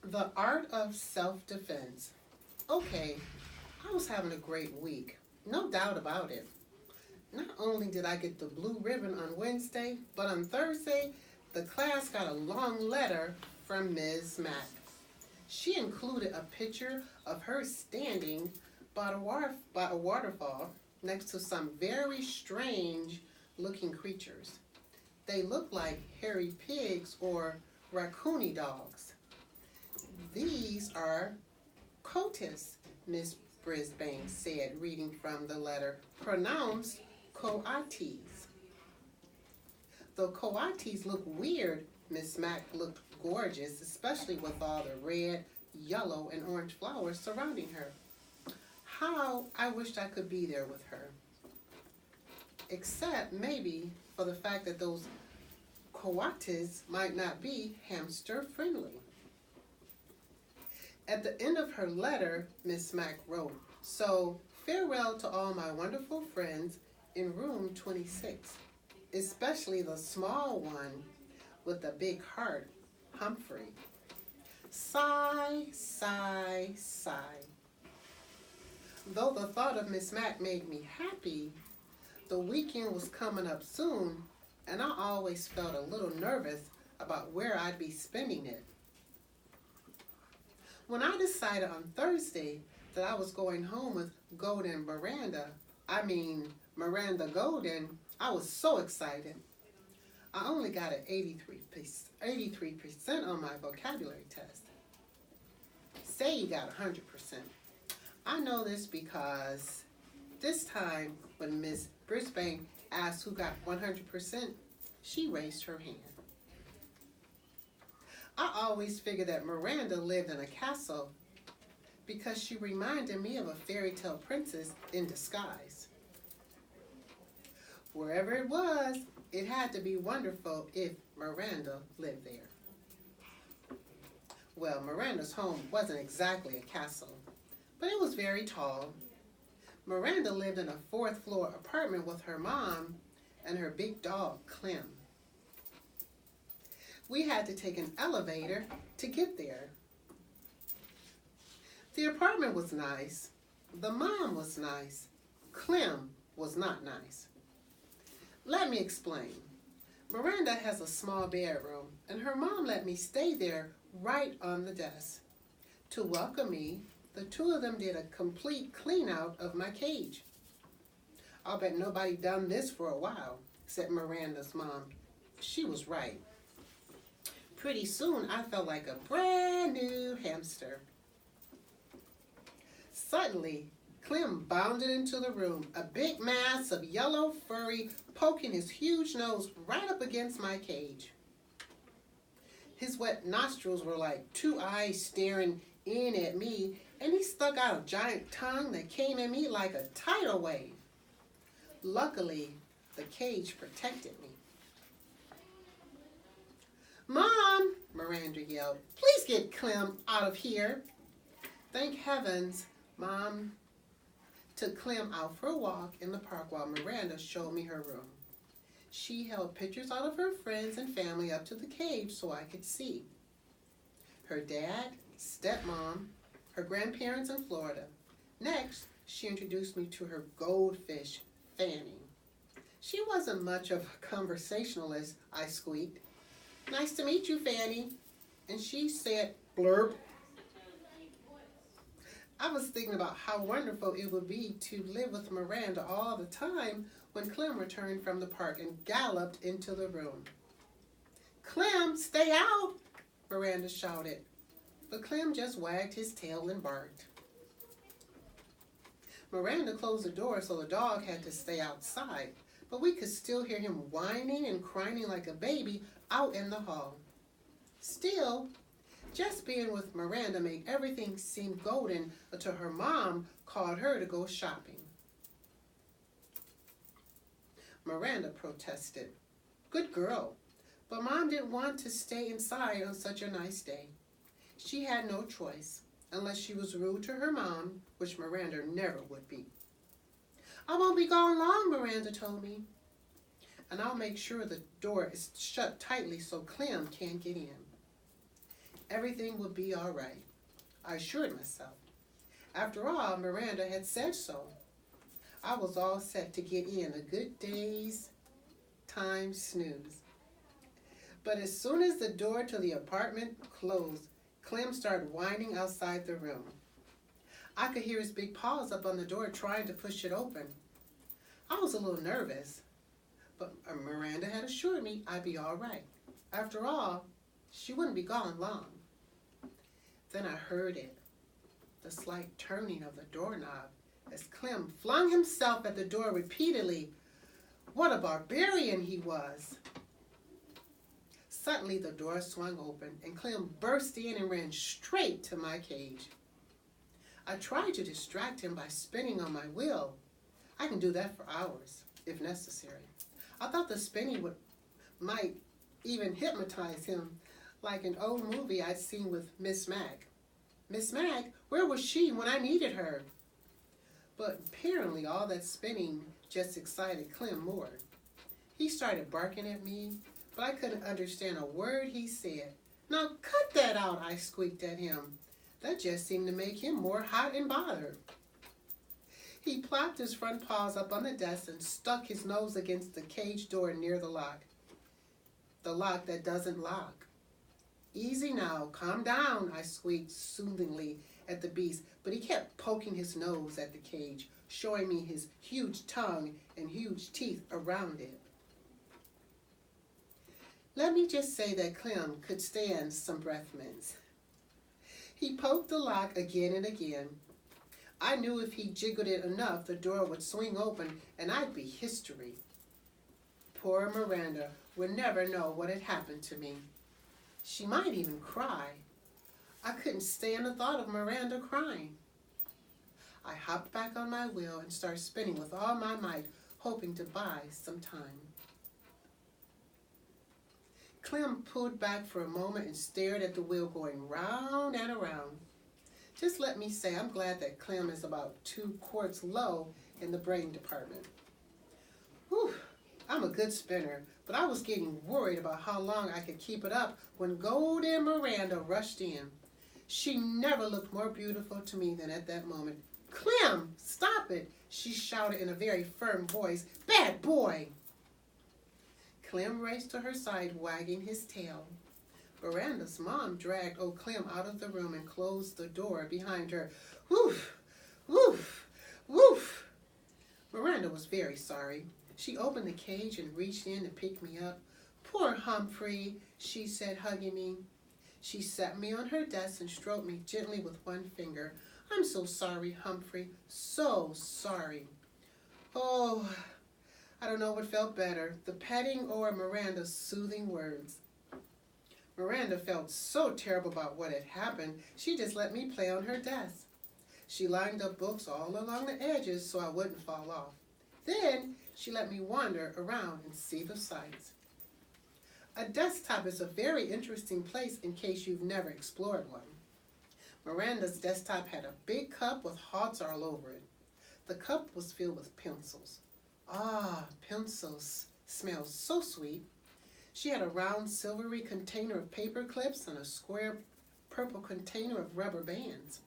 The art of self-defense. Okay, I was having a great week. No doubt about it. Not only did I get the blue ribbon on Wednesday, but on Thursday, the class got a long letter from Ms. Mack. She included a picture of her standing by a waterfall next to some very strange looking creatures. They look like hairy pigs or raccoony dogs. These are coatis, Miss Brisbane said, reading from the letter, pronounced coatis. Though coatis look weird, Miss Mack looked gorgeous, especially with all the red, yellow, and orange flowers surrounding her. How I wished I could be there with her. Except maybe for the fact that those coatis might not be hamster friendly. At the end of her letter, Miss Mack wrote, "So farewell to all my wonderful friends in room 26, especially the small one with the big heart, Humphrey. Sigh, sigh, sigh." Though the thought of Miss Mack made me happy, the weekend was coming up soon, and I always felt a little nervous about where I'd be spending it. When I decided on Thursday that I was going home with Golden Miranda Golden, I was so excited. I only got an 83% on my vocabulary test. Say you got 100%. I know this because this time when Miss Brisbane asked who got 100%, she raised her hand. I always figured that Miranda lived in a castle because she reminded me of a fairy tale princess in disguise. Wherever it was, it had to be wonderful if Miranda lived there. Well, Miranda's home wasn't exactly a castle, but it was very tall. Miranda lived in a fourth-floor apartment with her mom and her big dog, Clem. We had to take an elevator to get there. The apartment was nice. The mom was nice. Clem was not nice. Let me explain. Miranda has a small bedroom, and her mom let me stay there right on the desk. To welcome me, the two of them did a complete clean out of my cage. I'll bet nobody done this for a while, said Miranda's mom. She was right. Pretty soon, I felt like a brand new hamster. Suddenly, Clem bounded into the room, a big mass of yellow furry poking his huge nose right up against my cage. His wet nostrils were like two eyes staring in at me, and he stuck out a giant tongue that came at me like a tidal wave. Luckily, the cage protected me. "Mom," Miranda yelled, "please get Clem out of here." Thank heavens, Mom took Clem out for a walk in the park while Miranda showed me her room. She held pictures out of her friends and family up to the cage so I could see. Her dad, stepmom, her grandparents in Florida. Next, she introduced me to her goldfish, Fanny. She wasn't much of a conversationalist, I squeaked. "Nice to meet you, Fanny." And she said, "Blurb." I was thinking about how wonderful it would be to live with Miranda all the time when Clem returned from the park and galloped into the room. "Clem, stay out," Miranda shouted. But Clem just wagged his tail and barked. Miranda closed the door so the dog had to stay outside, but we could still hear him whining and crying like a baby out in the hall. Still, just being with Miranda made everything seem golden until her mom called her to go shopping. Miranda protested. Good girl, but Mom didn't want to stay inside on such a nice day. She had no choice, unless she was rude to her mom, which Miranda never would be. "I won't be gone long," Miranda told me. "And I'll make sure the door is shut tightly so Clem can't get in." Everything would be all right, I assured myself. After all, Miranda had said so. I was all set to get in a good day's time snooze. But as soon as the door to the apartment closed, Clem started whining outside the room. I could hear his big paws up on the door trying to push it open. I was a little nervous, but Miranda had assured me I'd be all right. After all, she wouldn't be gone long. Then I heard it, the slight turning of the doorknob, as Clem flung himself at the door repeatedly. What a barbarian he was! Suddenly the door swung open and Clem burst in and ran straight to my cage. I tried to distract him by spinning on my wheel. I can do that for hours, if necessary. I thought the spinning might even hypnotize him, like an old movie I'd seen with Miss Mag. Miss Mag, where was she when I needed her? But apparently all that spinning just excited Clem more. He started barking at me, but I couldn't understand a word he said. Now cut that out, I squeaked at him. That just seemed to make him more hot and bothered. He plopped his front paws up on the desk and stuck his nose against the cage door near the lock. The lock that doesn't lock. Easy now, calm down, I squeaked soothingly at the beast, but he kept poking his nose at the cage, showing me his huge tongue and huge teeth around it. Let me just say that Clem could stand some breath mints. He poked the lock again and again. I knew if he jiggled it enough, the door would swing open and I'd be history. Poor Miranda would never know what had happened to me. She might even cry. I couldn't stand the thought of Miranda crying. I hopped back on my wheel and started spinning with all my might, hoping to buy some time. Clem pulled back for a moment and stared at the wheel going round and around. Just let me say I'm glad that Clem is about 2 quarts low in the brain department. Whew, I'm a good spinner, but I was getting worried about how long I could keep it up when Golden Miranda rushed in. She never looked more beautiful to me than at that moment. Clem, stop it, she shouted in a very firm voice. Bad boy! Clem raced to her side, wagging his tail. Miranda's mom dragged old Clem out of the room and closed the door behind her. Woof, woof, woof. Miranda was very sorry. She opened the cage and reached in to pick me up. Poor Humphrey, she said, hugging me. She sat me on her desk and stroked me gently with one finger. I'm so sorry, Humphrey, so sorry. Oh, I don't know what felt better, the petting or Miranda's soothing words. Miranda felt so terrible about what had happened, she just let me play on her desk. She lined up books all along the edges so I wouldn't fall off. Then she let me wander around and see the sights. A desktop is a very interesting place in case you've never explored one. Miranda's desktop had a big cup with hearts all over it. The cup was filled with pencils. Ah, pencils smell so sweet. She had a round silvery container of paper clips and a square purple container of rubber bands.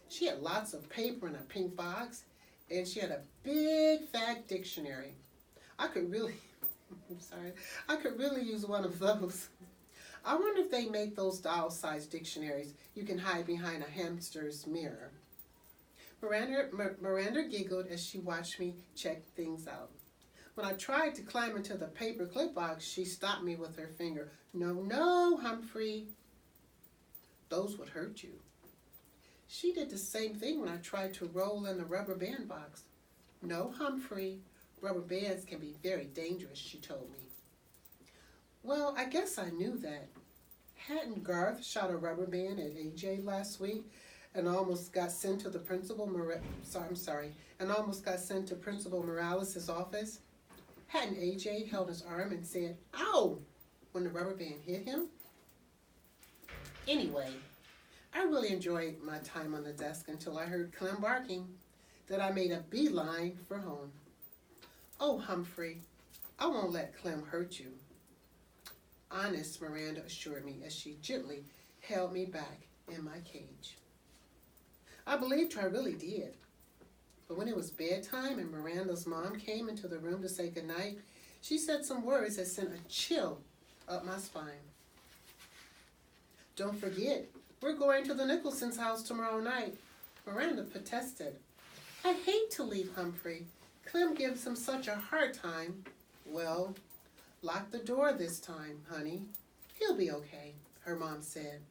She had lots of paper in a pink box, and she had a big fat dictionary. I could really use one of those. I wonder if they make those doll-sized dictionaries you can hide behind a hamster's mirror. Miranda giggled as she watched me check things out. When I tried to climb into the paper clip box, she stopped me with her finger. No, no, Humphrey. Those would hurt you. She did the same thing when I tried to roll in the rubber band box. No, Humphrey. Rubber bands can be very dangerous, she told me. Well, I guess I knew that. Hadn't Garth shot a rubber band at AJ last week and almost got sent to the Principal Morales' office? Hadn't AJ held his arm and said, ow, when the rubber band hit him? Anyway, I really enjoyed my time on the desk until I heard Clem barking. Then I made a beeline for home. Oh, Humphrey, I won't let Clem hurt you. honest," Miranda assured me as she gently held me back in my cage. I believed her, I really did. But when it was bedtime and Miranda's mom came into the room to say goodnight, she said some words that sent a chill up my spine. "Don't forget, we're going to the Nicholson's house tomorrow night," Miranda protested. "I hate to leave Humphrey. Clem gives him such a hard time." "Well, lock the door this time, honey. He'll be okay," her mom said.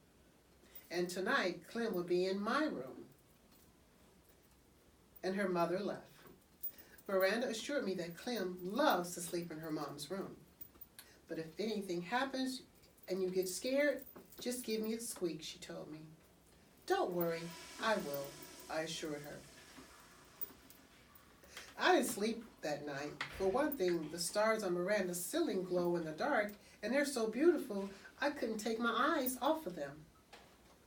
And tonight, Clem would be in my room. And her mother left. Miranda assured me that Clem loves to sleep in her mom's room. "But if anything happens and you get scared, just give me a squeak," she told me. "Don't worry, I will," I assured her. I didn't sleep that night. For one thing, the stars on Miranda's ceiling glow in the dark, and they're so beautiful, I couldn't take my eyes off of them.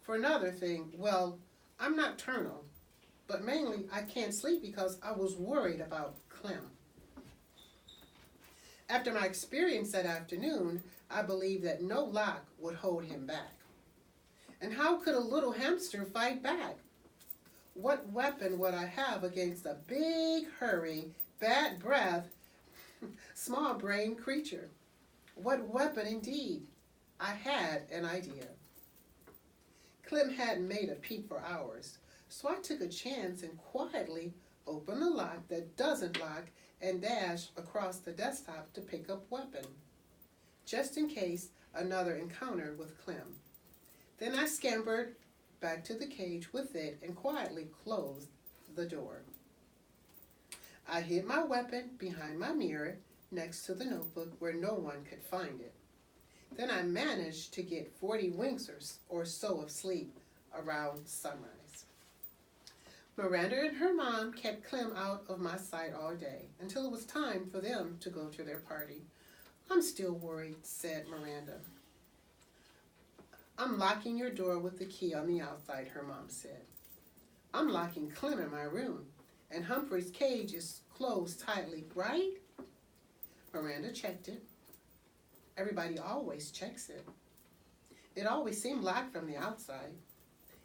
For another thing, well, I'm nocturnal, but mainly I can't sleep because I was worried about Clem. After my experience that afternoon, I believed that no lock would hold him back. And how could a little hamster fight back? What weapon would I have against a big, hurry, bad breath, small-brained creature? What weapon indeed? I had an idea. Clem hadn't made a peep for hours, so I took a chance and quietly opened the lock that doesn't lock and dashed across the desktop to pick up weapon, just in case another encounter with Clem. Then I scampered back to the cage with it and quietly closed the door. I hid my weapon behind my mirror next to the notebook where no one could find it. Then I managed to get 40 winks or so of sleep around sunrise. Miranda and her mom kept Clem out of my sight all day until it was time for them to go to their party. "I'm still worried," said Miranda. "I'm locking your door with the key on the outside," her mom said. "I'm locking Clem in my room, and Humphrey's cage is closed tightly, right?" Miranda checked it. Everybody always checks it. It always seemed locked from the outside.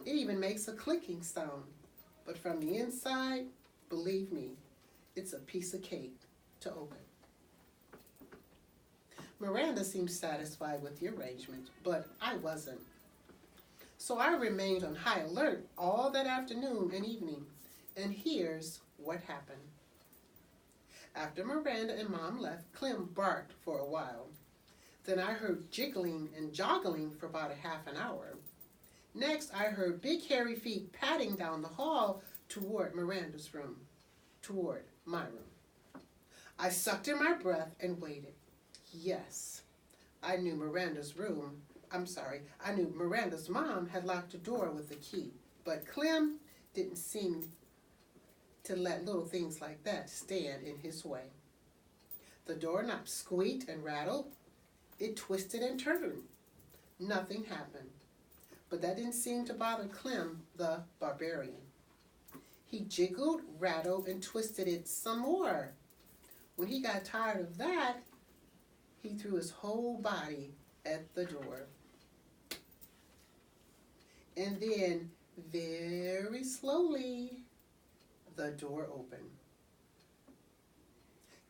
It even makes a clicking sound. But from the inside, believe me, it's a piece of cake to open. Miranda seemed satisfied with the arrangement, but I wasn't. So I remained on high alert all that afternoon and evening, and here's what happened. After Miranda and Mom left, Clem barked for a while. Then I heard jiggling and joggling for about a half an hour. Next, I heard big hairy feet padding down the hall toward Miranda's room, toward my room. I sucked in my breath and waited. Yes, I knew Miranda's mom had locked the door with the key, but Clem didn't seem to let little things like that stand in his way. The doorknob squeaked and rattled. It twisted and turned. Nothing happened. But that didn't seem to bother Clem, the barbarian. He jiggled, rattled, and twisted it some more. When he got tired of that, he threw his whole body at the door. And then, very slowly, the door opened.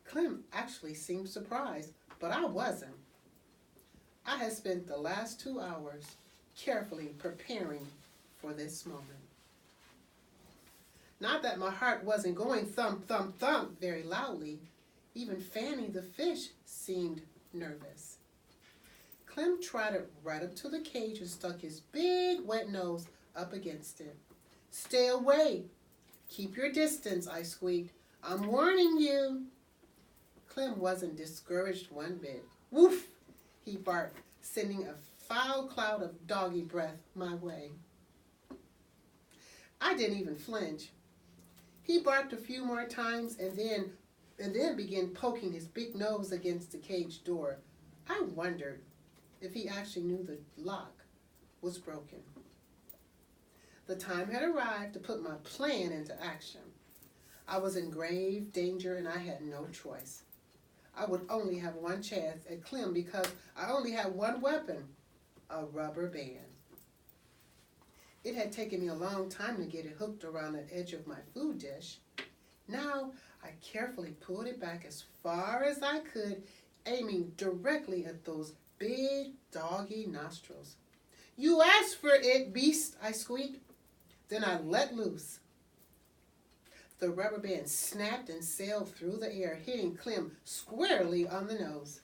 Clem actually seemed surprised, but I wasn't. I had spent the last 2 hours carefully preparing for this moment. Not that my heart wasn't going thump, thump, thump very loudly. Even Fanny the fish seemed nervous. Clem trotted right up to the cage and stuck his big wet nose up against it. "Stay away. Keep your distance," I squeaked. "I'm warning you." Clem wasn't discouraged one bit. "Woof," he barked, sending a foul cloud of doggy breath my way. I didn't even flinch. He barked a few more times and then began poking his big nose against the cage door. I wondered if he actually knew the lock was broken. The time had arrived to put my plan into action. I was in grave danger and I had no choice. I would only have one chance at Clem because I only had one weapon, a rubber band. It had taken me a long time to get it hooked around the edge of my food dish. Now, I carefully pulled it back as far as I could, aiming directly at those big doggy nostrils. "You asked for it, beast," I squeaked. Then I let loose. The rubber band snapped and sailed through the air, hitting Clem squarely on the nose.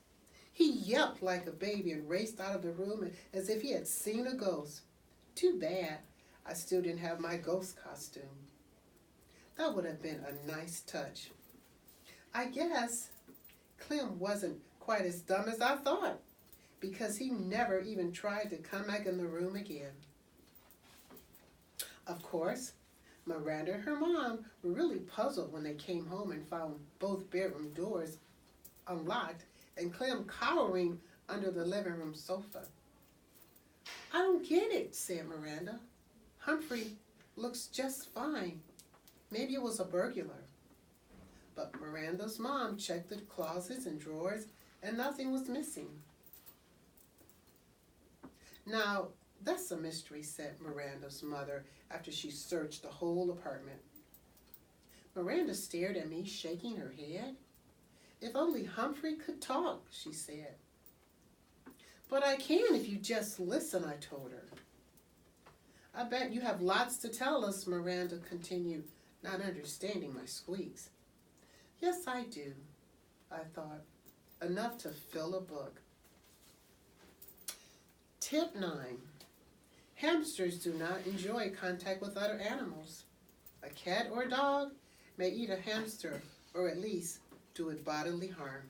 He yelped like a baby and raced out of the room as if he had seen a ghost. Too bad I still didn't have my ghost costume. That would have been a nice touch. I guess Clem wasn't quite as dumb as I thought, because he never even tried to come back in the room again. Of course, Miranda and her mom were really puzzled when they came home and found both bedroom doors unlocked and Clem cowering under the living room sofa. "I don't get it," said Miranda. "Humphrey looks just fine. Maybe it was a burglar." But Miranda's mom checked the closets and drawers and nothing was missing. "Now, that's a mystery," said Miranda's mother after she searched the whole apartment. Miranda stared at me, shaking her head. "If only Humphrey could talk," she said. "But I can if you just listen," I told her. "I bet you have lots to tell us," Miranda continued, not understanding my squeaks. "Yes, I do," I thought. "Enough to fill a book." Tip 9. Hamsters do not enjoy contact with other animals. A cat or dog may eat a hamster or at least do it bodily harm.